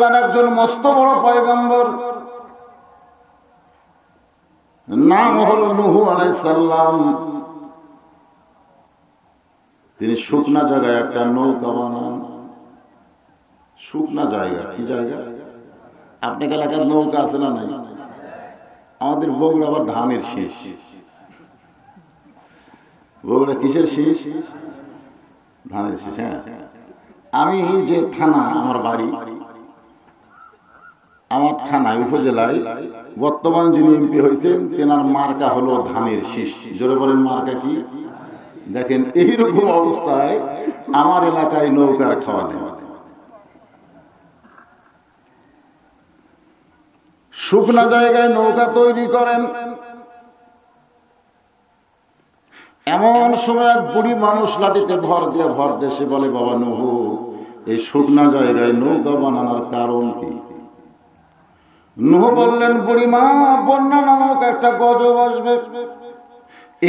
আল্লাহর একজন মস্ত বড় পয়গম্বর, নাম হলো নূহ আলাইহিস সালাম। তিনি শুকনা জায়গায় একটা নৌকা বানান। শুকনা জায়গা, কি জায়গা? আপনার এলাকার নৌকা আছে না নাই? আমাদের বগুড়া আবার ধানের শীষ। বগুড়া কিসের শীষ? ধানের শীষ। হ্যাঁ, আমি যে থানা, আমার বাড়ি, আমার থানায় উপজেলায় বর্তমান যিনি এমপি হয়েছেন তেনার মার্কা হলো ধানের শীষ। জোরে বলেন মার্কা কি? দেখেন এইরকম অবস্থায় আমার এলাকায় নৌকার খাওয়া নেই। শুকনা জায়গায় নৌকা তৈরি করেন। এমন সময় এক বুড়ি মানুষ লাঠিতে ভর দিয়ে সে বলে, বাবা নূহ, এই শুকনা জায়গায় নৌকা বানানোর কারণ কি? নূহ বললেন, বুড়িমা, বন্যা নামক একটা গজব আসবে।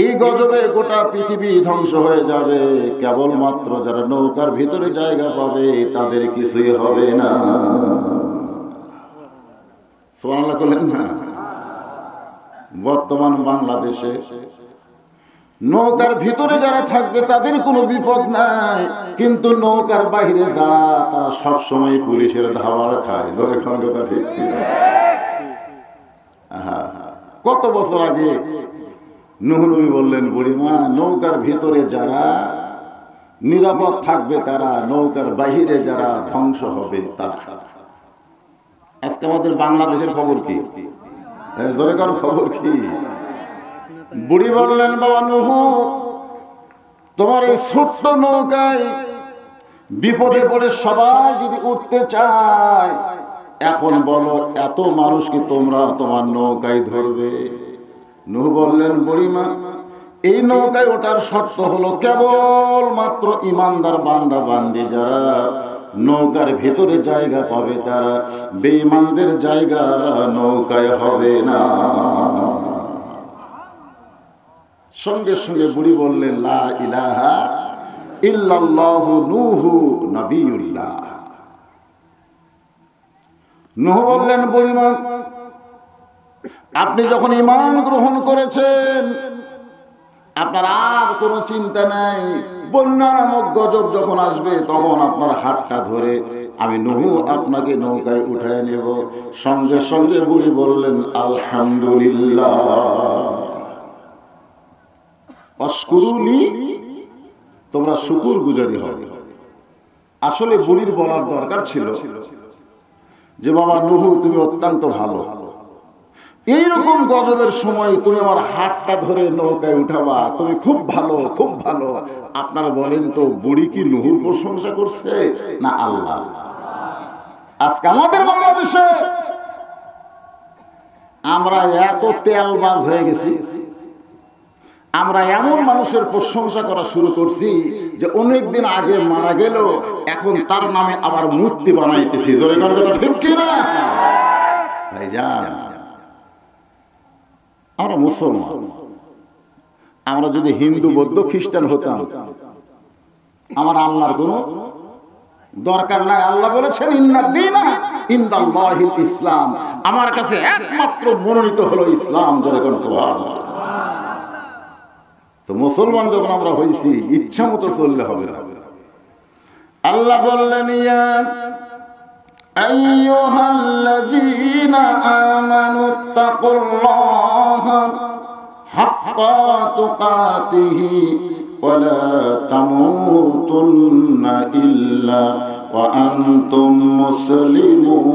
এই গজবে গোটা পৃথিবী ধ্বংস হয়ে যাবে। কেবলমাত্র যারা নৌকার ভিতরে জায়গা পাবে তাদের কিছুই হবে না। সুবহানাল্লাহ বলেন না? বর্তমান বাংলাদেশে নৌকার ভিতরে যারা থাকবে তাদের কোনো বিপদ নাই, কিন্তু নৌকার বাইরে যারা, তারা সবসময় পুলিশের ধাওয়া খায়। ধরে কোন কথা ঠিক? কত বছর আগে নূহ নবী বললেন, বুড়িমা, নৌকার ভিতরে যারা নিরাপদ থাকবে তারা, নৌকার বাহিরে যারা ধ্বংস হবে তারা। আজকে আমাদের বাংলাদেশের খবর কি? জোরে কারো খবর কি? বুড়ি বললেন, বাবা নূহ, তোমার এই ছোট্ট নৌকায় বিপদে পড়ে সবাই যদি উঠতে চায়, এখন বলো এত মানুষ কি তোমরা তোমার নৌকায় ধরবে? নূহ বললেন, বুড়িমা, এই নৌকায় ওঠার শর্ত হলো কেবল মাত্র ইমানদার বান্দা বান্দি যারা নৌকার ভিতরে জায়গা পাবে তারা, বেঈমানদের জায়গা নৌকায় হবে না। সঙ্গে সঙ্গে বুড়ি বললেন, লা ইলাহা ইল্লাল্লাহু নূহ নবিয়ুল্লাহ। নূহ বললেন, বুড়িমা, আপনি যখন ঈমান গ্রহণ করেছেন আপনার আর কোনো চিন্তা নাই। বন্যা নামক গজব যখন আসবে তখন আপনার হাতটা ধরে আমি নূহ আপনাকে নৌকায় উঠায় নেব। সঙ্গে সঙ্গে বুড়ি বললেন, আলহামদুলিল্লাহ, অশকুরুনি, তোমরা শুকর গুজারি হবে। আসলে বুড়ির বলার দরকার ছিল যে, বাবা নূহ, তুমি অত্যন্ত ভালো, এইরকম গজবের সময় তুমি আমার হাতটা ধরে নৌকায় উঠাবা, তুমি খুব ভালো, খুব ভালো। আপনারা বলেন তো, বুড়ি কি নূহুর প্রশংসা করছে না আল্লাহ? আজকে আমাদের বাংলাদেশে আমরা এত তেলবাজ হয়ে গেছি, আমরা এমন মানুষের প্রশংসা করা শুরু করছি যে অনেকদিন আগে মারা গেল, এখন তার নামে আবার মূর্তি বানাইতেছি। ধরে কোন কথা ঠিক কিনা ভাইজান? আমরা মুসলমান, আমরা যদি হিন্দু, বৌদ্ধ, খ্রিস্টান হতাম, আমার আল্লাহর কোনো দরকার নাই। আল্লাহ বলেছেন, ইন্না দীনা ইনদাল্লাহিল ইসলাম, আমার কাছে একমাত্র মনোনীত হলো ইসলাম। যেরকম সুবহানাল্লাহ। তো মুসলমান যখন আমরা হয়েছি, ইচ্ছা মতো চললে হবে না। আল্লাহ বললেন, ইয়া আইয়ুহাল্লাযীনা আমানুত্তাকুল্লাহা হাক্কা তুকাতিহি ওয়া লা তামুতুন্না ইল্লা ওয়া আনতুম মুসলিমুন।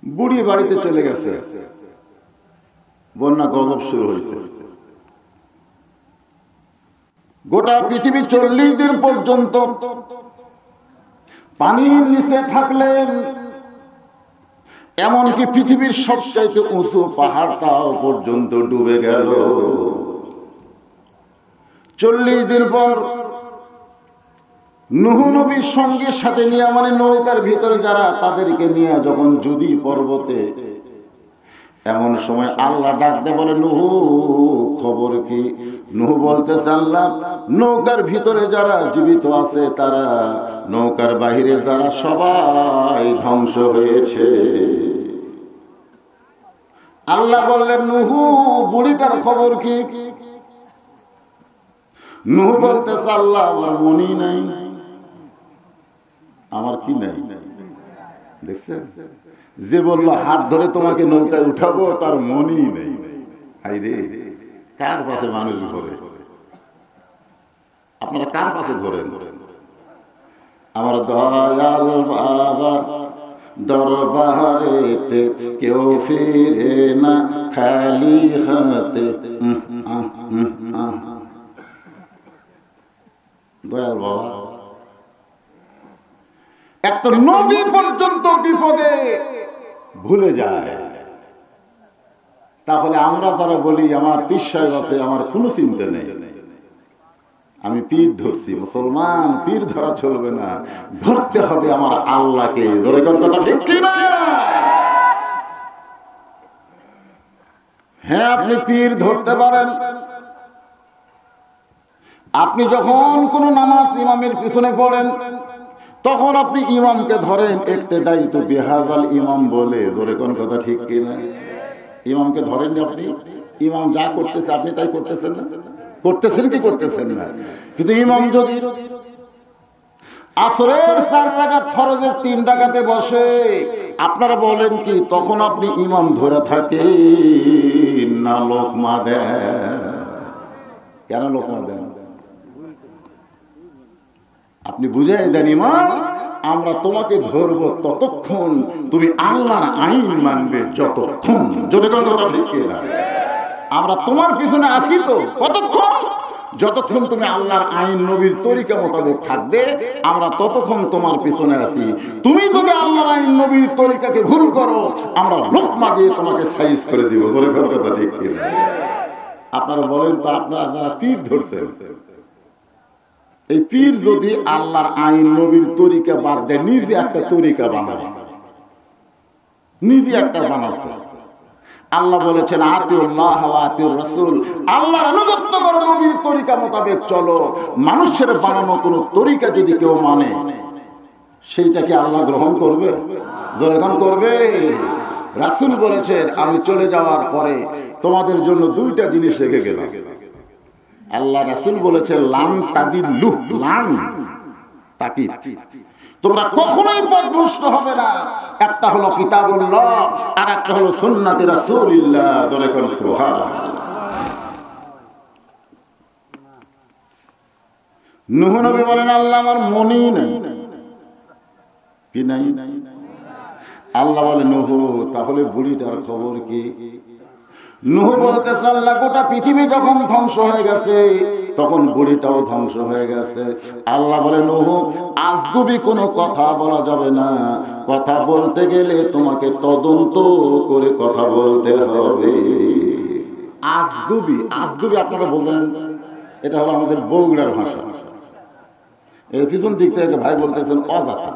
বুড়ি বাড়িতে চলে গেছে, বন্যা গজব শুরু হয়েছে। গোটা পৃথিবী 40 দিন পর্যন্ত পানির নিচে থাকলেন। এমনকি পৃথিবীর সবচাইতে উঁচু পাহাড়টাও পর্যন্ত ডুবে গেল। 40 দিন পর নূহ নবীর সঙ্গে সাথে নিয়ে, মানে নৌকার ভিতরে যারা, তাদেরকে নিয়ে যখন জুদি পর্বতে, এমন সময় আল্লাহ ডাক দিয়ে বলে, নূহ, খবর কি? নূহ বলতেছে আল্লাহ, নৌকার ভিতরে যারা জীবিত আছে তারা, নৌকার বাহিরে যারা, সবাই ধ্বংস হয়েছে। আল্লাহ বললেন, নূহ বুড়িটার খবর কি? নূহ বলতেছে, আল্লাহ আমার মনি নাই। আমার কি নাই? দেখছেন, যে বলল হাত ধরে তোমাকে নৌকায় উঠাবো তার মনি নেই। হাই রে, কার পাশে মানুষ ঘোরে? আপনারা কার পাশে ঘোরেন? আমার দয়াল বাবা দরবারেতে কেউ ফিরে না খালি হাতে। দয়াল বাবা, একটা নবী পর্যন্ত বিপদে ভুলে যায়, তাহলে আমরা যারা বলি আমার পীর সাহেব আছে, আমার কোনো চিন্তা নেই, আমি পীর ধরছি, মুসলমান পীর ধরা চলবে না, ধরতে হবে আমার আল্লাহকে। ধরে কোন কথা ঠিক কিনা? হ্যাঁ, আপনি পীর ধরতে পারেন। আপনি যখন কোন নামাজ ইমামের পিছনে পড়েন তখন আপনি ইমামকে ধরেন, ইক্তেদাই তো বিহাজাল ইমাম বলে। ধরে কোন কথা ঠিক কিনা? ইমামকে ধরেন, আপনি ইমাম যা করতেছে আপনি তাই করতেছেন না? করতেছেন কি করতেছেন না? কিন্তু ইমাম যদি আসরের 4 রাকাত ফরজের 3 রাকাতে বসে, আপনারা বলেন কি তখন আপনি ইমাম ধরে থাকেন না লোকমা দেন? কেন লোকমা দেন? আপনি বুঝাই দেন, ইমাম আমরা তোমাকে ধরবো ততক্ষণ তুমি আল্লাহর আইন মানবে, যতক্ষণ। যদি কোন কথা ঠিক কিনা? আমরা তোমার পিছনে আছি তো কতক্ষণ? যতক্ষণ তুমি আল্লাহর আইন নবীর তরিকা মোতাবেক থাকবে, আমরা ততক্ষণ তোমার পিছনে আছি। তুমি যদি আল্লাহর আইন নবীর তরিকাকে ভুল করো, আমরা লোকমা দিয়ে তোমাকে সাইজ করে দিব। ধরে কোন কথা ঠিক কিনা? আপনারা বলেন তো, আপনারা যারা পীর ধরছেন, এই পীর যদি আল্লাহর আইন নবীর তরিকা বাদ দেয়, নিজে একটা তরিকা বানাবে, নিজে একটা বানাচ্ছে। আল্লাহ বলেছেন, আতিউল্লাহ ওয়া আতিউর রাসূল, আল্লাহর আনুগত্য করো, নবীর তরিকা মোতাবেক চলো। মানুষের বানানো কোন তরিকা যদি কেউ মানে, সেইটাকে আল্লাহ গ্রহণ করবে? গ্রহণ করবে? রাসূল বলেছেন, আমি চলে যাওয়ার পরে তোমাদের জন্য 2টা জিনিস রেখে গেলাম। আল্লাহ রাসূল বলেছে, লান তাদিল্লু, লান তাকিদ, তোমরা কখনোই পথভ্রষ্ট হবে না। একটা হলো কিতাবুল্লাহ, আর একটা হলো সুন্নাতে রাসূলুল্লাহ। ধরে কোন সুবহানাল্লাহ। নূহ নবী বলেন, আল্লাহ আমার মনি নাই। কি নাই? আল্লাহ বলে, নূহ তাহলে বুড়িটার খবর কি? নূহ বলতেছে, আল্লাহ গোটা পৃথিবী যখন ধ্বংস হয়ে গেছে তখন বুড়িটাও ধ্বংস হয়ে গেছে। আল্লাহ বলে, নূহ আজগুবি কোনো কথা বলা যাবে না, কথা বলতে গেলে তোমাকে তদন্ত করে কথা বলতে হবে। আজগুবি, আজগুবি আপনারা বলবেন, এটা হলো আমাদের বগুড়ার ভাষা। এর পিছন দিক থেকে ভাই বলতেছেন অজাতা,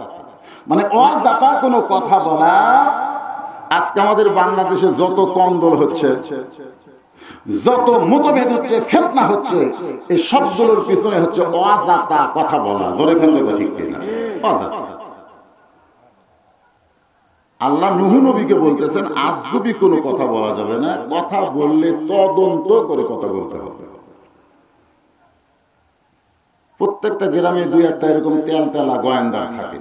মানে অজাতা কোনো কথা বলা। আজকে আমাদের বাংলাদেশে যত কন্দল হচ্ছে, যত মতভেদ হচ্ছে, ফিতনা হচ্ছে, এই সবগুলোর পিছনে হচ্ছে অজাতা কথা বলা। ধরে ফেললে তো ঠিক কিনা? অজাতা। আল্লাহ নূহ নবীকে বলতেছেন, আজগুবি কোনো কথা বলা যাবে না, কথা বললে তদন্ত করে কথা বলতে হবে। প্রত্যেকটা গ্রামে 2-1টা এরকম তেলতেলা গোয়েন্দা থাকে,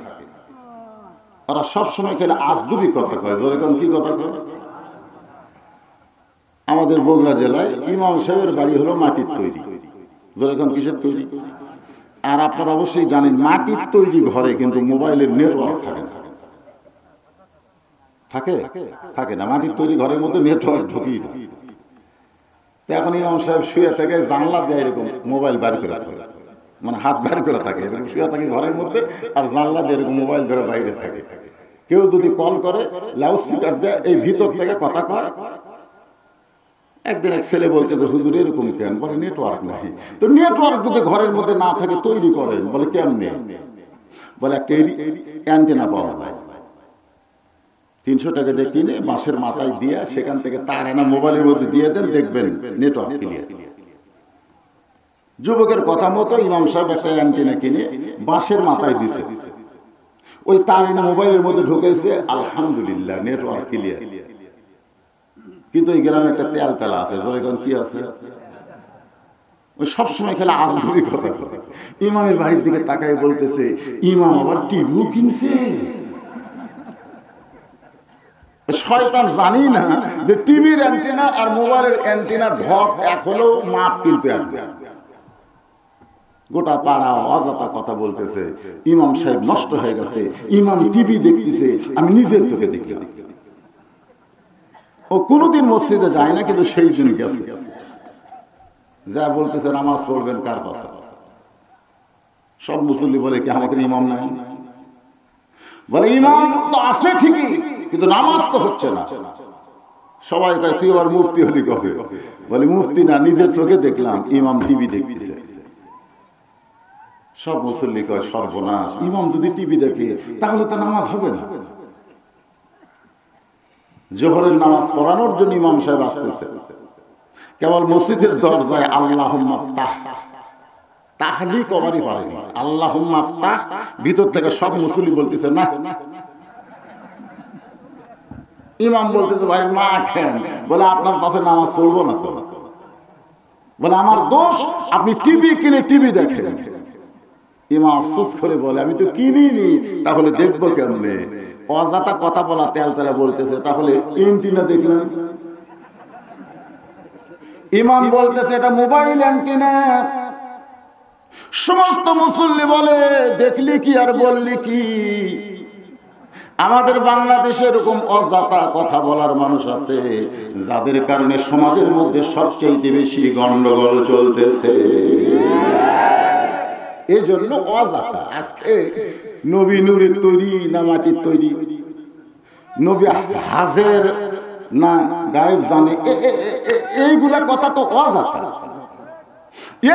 ওরা সবসময় খেলে আজগুবি কথা কয়। ধরে কোন কি কথা কয়? আমাদের বগুড়া জেলায় ইমাম সাহেবের বাড়ি হলো মাটির তৈরি। ধরে কোন কিসের তৈরি? আর আপনারা অবশ্যই জানেন, মাটির তৈরি ঘরে কিন্তু মোবাইলের নেটওয়ার্ক থাকে না। থাকে? থাকে না। মাটির তৈরি ঘরের মধ্যে নেটওয়ার্ক ঢুকিয়ে না। তো এখন ইমাম সাহেব শুয়ে থেকে জানলা দিয়ে এরকম মোবাইল বার করে থাকে, মানে হাত বার করে থাকে, এরকম শুয়ে থাকে ঘরের মধ্যে, আর জানলা দিয়ে এরকম মোবাইল ধরে বাইরে থাকে। কেউ যদি কল করে লাউড স্পিকার দেয়, এই ভিতর থেকে কথা কয়। একদিন এক ছেলে বলতে, যে হুজুর এরকম কেন? বলে নেটওয়ার্ক নাই। তো নেটওয়ার্ক যদি ঘরের মধ্যে না থাকে তৈরি করেন। বলে কেমনে? বলে একটা অ্যান্টেনা পাওয়া যায়, 300 টাকা দিয়ে কিনে বাঁশের মাথায় দিয়ে সেখান থেকে তার আনা মোবাইলের মধ্যে দিয়ে দেন, দেখবেন নেটওয়ার্ক ক্লিয়ার। যুবকের কথা মতো ইমাম সাহেব একটা অ্যান্টেনা কিনে বাঁশের মাথায় দিছে, ওই তার মোবাইলের মধ্যে ঢুকেছে, আলহামদুলিল্লাহ নেটওয়ার্ক ক্লিয়ার। কিন্তু এই গ্রামে একটা তেল তেলা আছে, ধরে এখন কি আছে, ওই সবসময় খেলে আধুনিকতা। ইমামের বাড়ির দিকে তাকায় বলতেছে, ইমাম আবার টিভিও কিনছে। শয়তান জানি না যে টিভির অ্যান্টেনা আর মোবাইলের অ্যান্টেনা ঢক এক হলেও মাপ কিন্তু আসবে। গোটা পাড়া অযথা কথা বলতেছে, ইমাম সাহেব নষ্ট হয়ে গেছে, ইমাম টিভি দেখতেছে, আমি নিজের চোখে দেখলাম। ও কোনোদিন মসজিদে যায় না, কিন্তু সেই দিন গেছে, যা বলতেছে নামাজ পড়বেন কার পাশে। সব মুসল্লি বলে কি আমাকে ইমাম নাই? বলে ইমাম তো আছে ঠিকই, কিন্তু নামাজ তো হচ্ছে না। সবাই কয় তুই আবার মুফতি হলি কবে? বলে মুফতি না, নিজের চোখে দেখলাম ইমাম টিভি দেখতেছে। সব মুসল্লি কয় সর্বনাশ, ইমাম যদি টিভি দেখে তাহলে তো নামাজ হবে না। জোহরের নামাজ পড়ানোর জন্য ইমাম সাহেব আসতেছে, কেবল মসজিদের দরজায় আল্লাহুম্মা ফতাহ তাহলি কবারই পারে, আল্লাহুম্মা ফতাহ ভিতর থেকে সব মুসল্লি বলতেছে না। ইমাম বলতেছে ভাই মা খেন, বলে আপনার পাশে নামাজ পড়বো না তো। বলে আমার দোষ, আপনি টিভি কিনে টিভি দেখেন। ইমাম আফসোস করে বলে আমি তো কিনিনি, তাহলে দেখবো কেমনে? অযথা কথা বলা তেল তেলা বলতেছে, তাহলে এন্টিনা দেখলাম। ইমাম বলতেছে এটা মোবাইল অ্যান্টেনা। সমস্ত মুসল্লি বলে দেখলি কি আর বললি কি? আমাদের বাংলাদেশে এরকম অযথা কথা বলার মানুষ আছে, যাদের কারণে সমাজের মধ্যে সবচেয়ে বেশি গন্ডগোল চলতেছে। এই জন্য অযথা। আজকে নবী নূরের তৈরি না মাটির তৈরি? নবী হাজের না গায়েব জানে? এইগুলা কথা তো অযথা।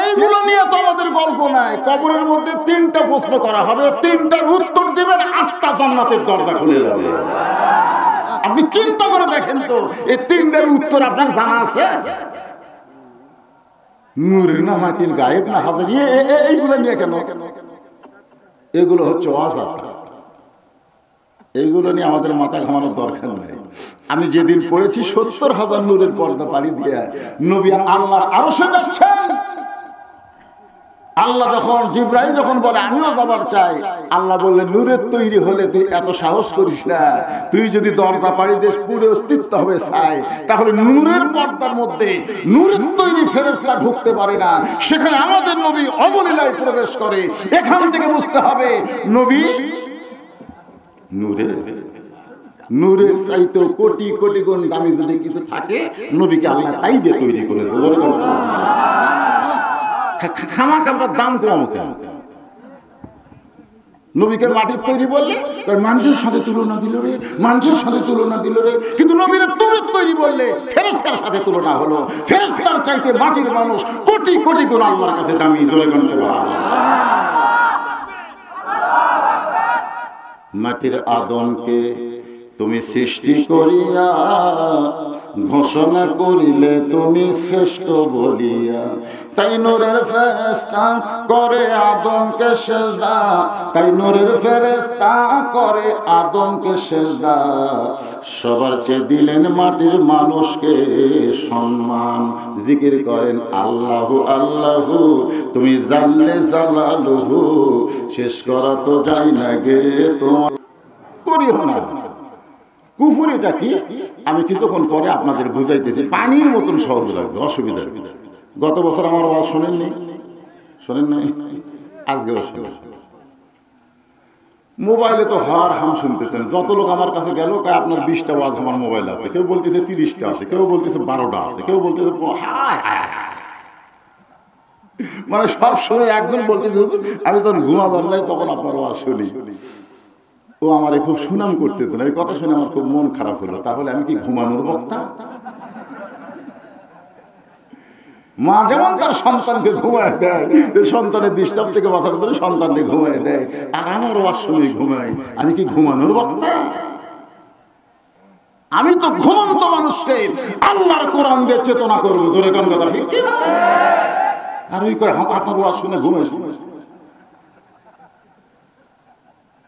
এইগুলো নিয়ে তো আমাদের গল্প নাই। কবরের মধ্যে 3টা প্রশ্ন করা হবে, 3টার উত্তর দিবেন, 8টা জান্নাতের দরজা খুলে যাবে। আপনি চিন্তা করে দেখেন তো, এই 3টার উত্তর আপনার জানা আছে? নূরের না মাটির, গায়েব না হাজার, এইগুলো নিয়ে কেন? এগুলো হচ্ছে অযথা। এইগুলো নিয়ে আমাদের মাথা ঘামানোর দরকার নেই। আমি যেদিন পড়েছি 70,000 নূরের পর্দা পাড়ি দিয়ে নবী আল্লাহর আরশে যাচ্ছেন, আল্লাহ যখন জিবরাইল যখন বলে আমিও যাবার চাই, আল্লাহ বললেন নূরের তৈরি হলে তুই এত সাহস করিস না। তুই যদি দরজা পাড়ি দেশ পুরো অস্তিত্ব হবে চাই, তাহলে নূরের পর্দার মধ্যে নূরের তৈরি ফেরেশতা ঢুকতে পারে না। সেখানে আমাদের নবী অবলীলায় প্রবেশ করে। এখান থেকে বুঝতে হবে নবী নূরের, নূরের চাইতে কোটি কোটি গুণ দামি যদি কিছু থাকে, নবীকে আল্লাহ তাই দিয়ে তৈরি করেছে। খামাক আমরা দাম কম কেন? নবীকে মাটির তৈরি বললে মানুষের সাথে তুলনা দিল রে, মানুষের সাথে তুলনা দিল রে। কিন্তু নবীর নূরের তৈরি বললে ফেরেশতার সাথে তুলনা হলো। ফেরেশতার চাইতে মাটির মানুষ কোটি কোটি গুণ আল্লাহর কাছে দামি। ধরে কোন মাটির আদমকে তুমি সৃষ্টি করিয়া ঘোষণা করিলে তুমি শ্রেষ্ঠ বলিয়া, তাই নূরের ফেরেশতা করে আদমকে সেজদা, তাই নূরের ফেরেশতা করে আদমকে সেজদা। সবার চেয়ে দিলেন মাটির মানুষকে সম্মান। জিকির করেন আল্লাহু আল্লাহু, তুমি জানলে জালালুহু, শেষ করা তো যাই না গে তোমার। করিও না কুফুরিটা কি আমি কিছুক্ষণ পরে আপনাদের বুঝাইতেছি, পানির মতন সহজ লাগবে, অসুবিধা। গত বছর আমার আওয়াজ শোনেননি? শোনেন নাই? আজকে মোবাইলে তো হার হাম শুনতেছেন। যত লোক আমার কাছে গেল আপনার 20টা ওয়াজ আমার মোবাইল আছে, কেউ বলতেছে 30টা আছে, কেউ বলতেছে 12টা আছে, কেউ বলতেছে মানে সব সময় একজন বলতেছে আমি যখন ঘুমাবার নাই তখন আপনার আওয়াজ শুনি। ও আমারে খুব সুনাম করতেছে না, এই কথা শুনে আমার খুব মন খারাপ হলো। তাহলে আমি কি ঘুমানোর বক্তা? মা যেমন তার সন্তানকে ঘুমায় দেয়, সন্তানের ডিস্টার্ব থেকে বাঁচার জন্য সন্তানকে ঘুমায় দেয়, আর আমার ওয়ার সময় ঘুমাই, আমি কি ঘুমানোর বক্তা? আমি তো ঘুমন্ত মানুষকে আল্লাহর কোরআন দিয়ে চেতনা করবো। ধরে কোন কথা ঠিক কিনা? আর ওই কয় আপনার ওয়াজ শুনে ঘুমে।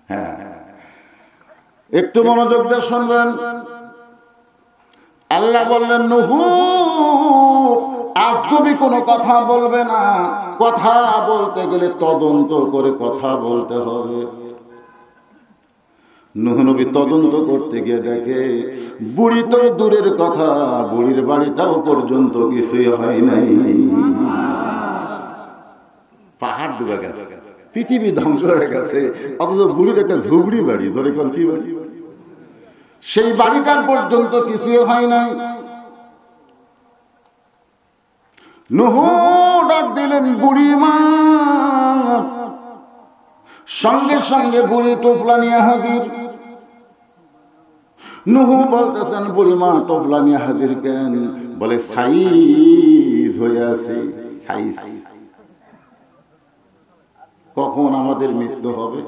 হ্যাঁ, একটু মনোযোগ দিয়ে শুনবেন। আল্লাহ বললেন নূহ আজগবি কোনো কথা বলবে না, কথা বলতে গেলে তদন্ত করে কথা বলতে হবে। নূহ নবী তদন্ত করতে গিয়ে দেখে বুড়ি তো দূরের কথা, বুড়ির বাড়িটাও পর্যন্ত কিছুই হয় নাই। পাহাড় ডুবে গেছে, পৃথিবী ধ্বংস হয়ে গেছে, অথচ বুড়ির একটা ঝুবড়ি বাড়ি, ধরে কোন কি বাড়ি, সেই বাড়িটার পর্যন্ত কিছুই হয় নাই। নূহ ডাক দিলেন বুড়ি মা, সঙ্গে সঙ্গে বুড়ি টোপলা নিয়ে হাজির। নূহ বলতেছেন বুড়ি মা টোপলা নিয়ে হাজির কেন? বলে সাইজ হয়ে আছে, সাইজ। কখন আমাদের মৃত্যু হবে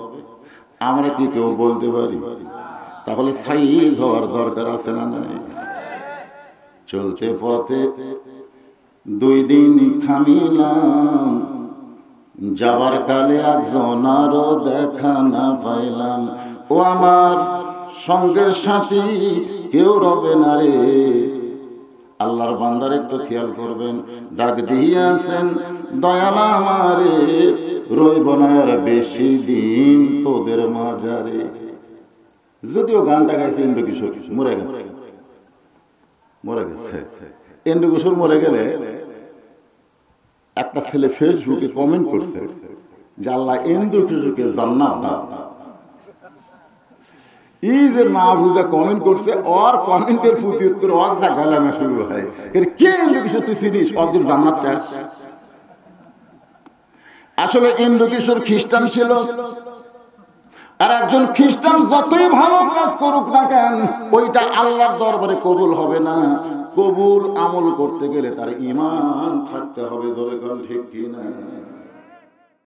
আমরা কি কেউ বলতে পারি? তাহলে সাইজ হওয়ার দরকার আছে না নাই? চলতে পথে 2 দিন থামিলাম, যাবার কালে একজনারও দেখা না পাইলাম। ও আমার সঙ্গের সাথী কেউ রবে না রে। আল্লাহর বান্দার একটু খেয়াল করবেন, ডাক দিয়াছেন দয়াল আমারে, রইব না আর বেশি দিন তোদের মাঝারে। যদিও গানটা গাইছে ইন্দ্র কিশোর, মরে গেছে, মরে গেছে। ইন্দ্র কিশোর মরে গেলে একটা ছেলে ফেসবুকে কমেন্ট করছে যে আল্লাহ ইন্দ্র কিশোরকে জান্নাত দাও। এই যে না বুঝা কমেন্ট করছে, ওর কমেন্টের প্রতি উত্তর ওর যা গালামা শুরু হয়, কে ইন্দ্র কিশোর তুই চিনিস, ওদের জান্নাত চাস? আসলে ইন্দ্র কিশোর খ্রিস্টান ছিল, আর একজন খ্রিস্টান যতই ভালো কাজ করুক না কেন ওইটা আল্লাহর দরবারে কবুল হবে না। কবুল আমল করতে গেলে তার ঈমান থাকতে হবে, ধরে কোন ঠিক কিনা?